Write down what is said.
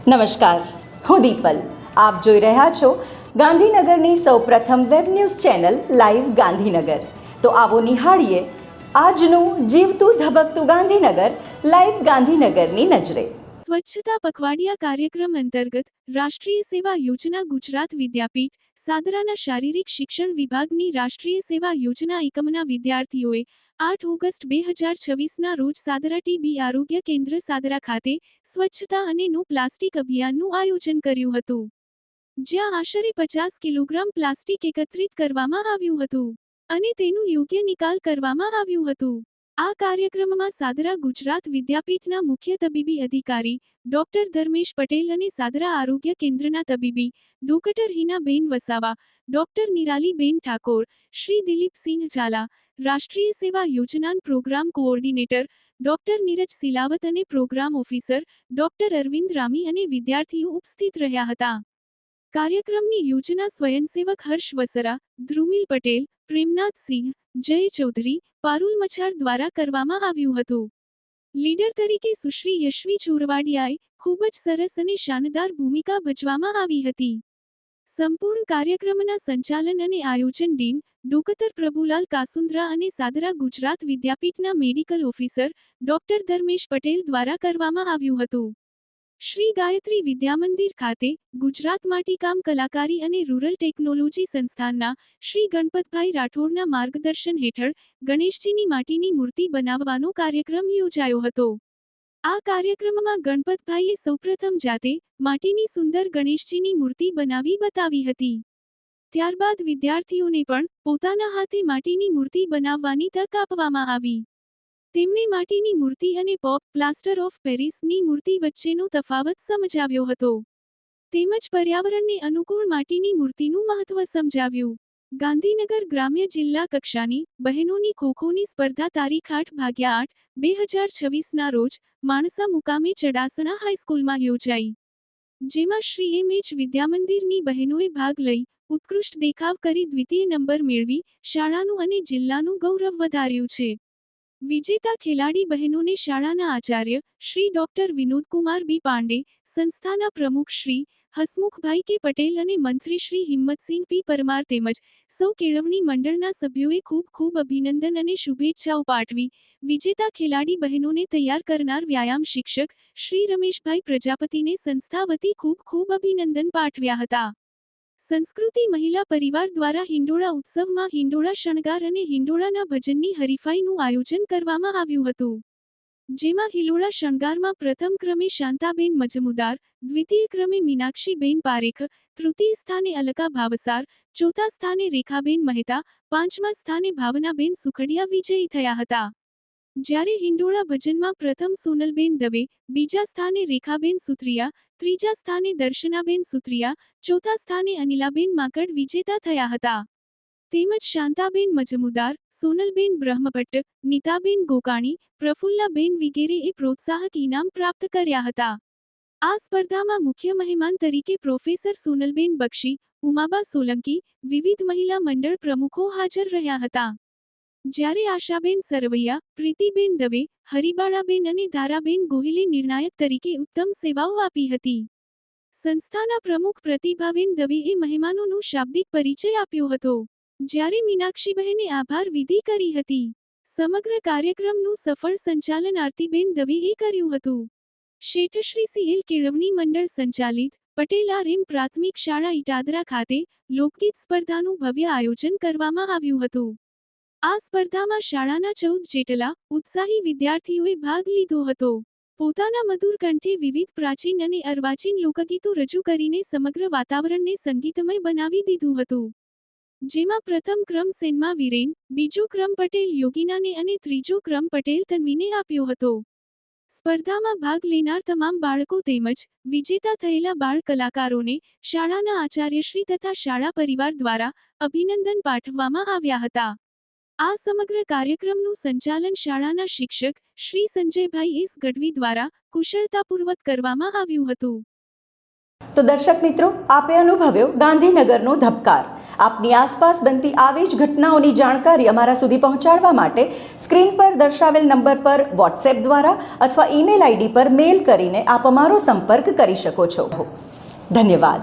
નમસ્કાર, હું દીપલ. આપ જોઈ રહ્યા છો ગાંધીનગરની સૌપ્રથમ web news channel live Gandhinagar. તો આવો નિહાળીએ આજનું જીવતું ધબકતું ગાંધીનગર લાઈવ ગાંધીનગરની નજરે. સ્વચ્છતા પખવાડિયા કાર્યક્રમ અંતર્ગત રાષ્ટ્રીય સેવા યોજના ગુજરાત વિદ્યાપીઠ સાદરાના શારીરિક શિક્ષણ વિભાગની રાષ્ટ્રીય સેવા યોજના એકમના વિદ્યાર્થીઓએ 8 ઓગસ્ટ 2026ના રોજ સાદરા ટીબી આરોગ્ય કેન્દ્ર સાદરા ખાતે સ્વચ્છતા અને નો પ્લાસ્ટિક અભિયાનનું આયોજન કર્યું હતું, જ્યાં આશરે 50 કિલોગ્રામ પ્લાસ્ટિક એકત્રિત કરવામાં આવ્યું હતું અને તેનું યોગ્ય નિકાલ કરવામાં આવ્યું હતું. આ કાર્યક્રમમાં સાદરા ગુજરાત વિદ્યાપીઠના મુખ્ય તબીબી અધિકારી ડોક્ટર ધર્મેશ પટેલ અને સાદરા આરોગ્ય કેન્દ્રના તબીબી doctor Hinaben Vasava, doctor Niraliben Thakor, Shri Dilipsinh Zala, Rashtriya Seva Yojana program coordinator doctor Niraj Silavat અને program officer doctor Arvind Rami અને વિદ્યાર્થીઓ ઉપસ્થિત રહ્યા હતા. કાર્યક્રમની યોજના સ્વયંસેવક હર્ષ વસરા, ધ્રુમિલ પટેલ, પ્રેમનાથ સિંહ, જય ચૌધરી, પારુલ મછાર દ્વારા કરવામાં આવ્યું હતું. લીડર તરીકે સુશ્રી યશવી ચોરવાડિયાએ ખૂબ જ સરસ અને શાનદાર ભૂમિકા ભજવામાં આવી હતી. સંપૂર્ણ કાર્યક્રમના સંચાલન અને આયોજન ડીન ડોક્ટર પ્રભુલાલ કાસુંદ્રા અને સાદરા ગુજરાત વિદ્યાપીઠના medical officer doctor Dharmesh Patel દ્વારા કરવામાં આવ્યું હતું. શ્રી ગાયત્રી વિદ્યામંદિર ખાતે ગુજરાત માટીકામ કલાકારી અને રૂરલ ટેકનોલોજી સંસ્થાનના શ્રી ગણપતભાઈ રાઠોડના માર્ગદર્શન હેઠળ ગણેશજીની માટીની મૂર્તિ બનાવવાનો કાર્યક્રમ યોજાયો હતો. આ કાર્યક્રમમાં ગણપતભાઈએ સૌપ્રથમ જાતે માટીની સુંદર ગણેશજીની મૂર્તિ બનાવી બતાવી હતી. ત્યારબાદ વિદ્યાર્થીઓને પણ પોતાના હાથે માટીની મૂર્તિ બનાવવાની તક આપવામાં આવી. તેમણે માટીની મૂર્તિ અને પોપ પ્લાસ્ટર ઓફ પેરિસની મૂર્તિ વચ્ચેનો તફાવત સમજાવ્યો હતો, તેમજ પર્યાવરણને અનુકૂળ માટીની મૂર્તિનું મહત્વ સમજાવ્યું. ગાંધીનગર ગ્રામ્ય જિલ્લા કક્ષાની બહેનોની ખોખોની સ્પર્ધા તારીખ 8/8/2026ના રોજ માણસા મુકામે ચડાસણા હાઈસ્કૂલમાં યોજાઈ, જેમાં શ્રી એમ.એચ. વિદ્યામંદિરની બહેનોએ ભાગ લઈ ઉત્કૃષ્ટ દેખાવ કરી દ્વિતીય નંબર મેળવી શાળાનું અને જિલ્લાનું ગૌરવ વધાર્યું છે. વિજેતા ખેલાડી બહેનોને શાળાના આચાર્ય શ્રી ડોક્ટર વિનોદકુમાર બી પાંડે, સંસ્થાના પ્રમુખ શ્રી હસમુખભાઈ કે પટેલ અને મંત્રી શ્રી હિંમતસિંહ પી પરમાર તેમજ સૌ કેળવણી મંડળના સભ્યોએ ખૂબ ખૂબ અભિનંદન અને શુભેચ્છાઓ પાઠવી વિજેતા ખેલાડી બહેનોને તૈયાર કરનાર વ્યાયામ શિક્ષક શ્રી રમેશભાઈ પ્રજાપતિને સંસ્થા વતી ખૂબ ખૂબ અભિનંદન પાઠવ્યા હતા. સંસ્કૃતિ મહિલા પરિવાર દ્વારા હિંડોળા ઉત્સવમાં હિંડોળા શણગાર અને હિંડોળાના ભજનની હરીફાઈનું આયોજન કરવામાં આવ્યું હતું, જેમાં હિલોળા શણગારમાં પ્રથમ ક્રમે શાંતાબેન મજમુદાર, દ્વિતીય ક્રમે મીનાક્ષીબેન પારેખ, તૃતીય સ્થાને અલકા ભાવસાર, ચોથા સ્થાને રેખાબેન મહેતા, પાંચમા સ્થાને ભાવનાબેન સુખડિયા વિજયી થયા હતા. જ્યારે હિંડોળા ભજનમાં પ્રથમ સોનલબેન દવે, બીજા સ્થાને રેખાબેન સુત્રિયા, ત્રીજા સ્થાને દર્શનાબેન સુત્રિયા, ચોથા સ્થાને અનિલાબેન માકડ વિજેતા થયા હતા. તેમજ શાંતાબેન મજમુદાર, સોનલબેન બ્રહ્મભટ્ટ, નીતાબેન ગોકાણી, પ્રફુલ્લાબેન વિગેરેએ પ્રોત્સાહક ઇનામ પ્રાપ્ત કર્યા હતા. આ સ્પર્ધામાં મુખ્ય મહેમાન તરીકે પ્રોફેસર સોનલબેન બક્ષી, ઉમાબા સોલંકી, વિવિધ મહિલા મંડળ પ્રમુખો હાજર રહ્યા હતા. જ્યારે આશાબેન સરવૈયા, પ્રીતિબેન દવે, હરિબાળાબેન અને ધારાબેન ગોહિલે નિર્ણાયક તરીકે ઉત્તમ સેવાઓ આપી હતી. સંસ્થાના પ્રમુખ પ્રતિભાબેન દવેએ મહેમાનોનો શાબ્દિક પરિચય આપ્યો હતો, જ્યારે મીનાક્ષીબહેને આભાર વિધિ કરી હતી. સમગ્ર કાર્યક્રમનું સફળ સંચાલન આરતીબેન દવેએ કર્યું હતું. શેઠશ્રી સીએલ કેળવણી મંડળ સંચાલિત પટેલ આર.એમ. પ્રાથમિક શાળા ઇટાદરા ખાતે લોકગીત સ્પર્ધાનું ભવ્ય આયોજન કરવામાં આવ્યું હતું. આ સ્પર્ધામાં શાળાના 14 જેટલા ઉત્સાહી વિદ્યાર્થીઓએ ભાગ લીધો હતો. પોતાના મધુર કંઠે વિવિધ પ્રાચીન અને અર્વાચીન લોકગીતો રજૂ કરીને સમગ્ર વાતાવરણને સંગીતમય બનાવી દીધું હતું, જેમાં પ્રથમ ક્રમ સેનમાં વીરેન, બીજો ક્રમ પટેલ યોગીનાને અને ત્રીજો ક્રમ પટેલ તન્વીને આપ્યો હતો. સ્પર્ધામાં ભાગ લેનાર તમામ બાળકો તેમજ વિજેતા થયેલા બાળ કલાકારોને શાળાના આચાર્યશ્રી તથા શાળા પરિવાર દ્વારા અભિનંદન પાઠવવામાં આવ્યા હતા. આ સમગ્ર કાર્યક્રમનું સંચાલન શાળાના શિક્ષક શ્રી સંજયભાઈ એસ ગઢવી દ્વારા કુશળતાપૂર્વક કરવામાં આવ્યું હતું. તો દર્શક મિત્રો, આપે અનુભવ્યો ગાંધીનગરનો ધબકાર. આપની આસપાસ બનતી આવી જ ઘટનાઓની જાણકારી અમારા સુધી પહોંચાડવા માટે સ્ક્રીન પર દર્શાવેલ નંબર પર વોટ્સએપ દ્વારા અથવા ઈમેલ આઈડી પર મેલ કરીને આપ અમારો સંપર્ક કરી શકો છો. ધન્યવાદ.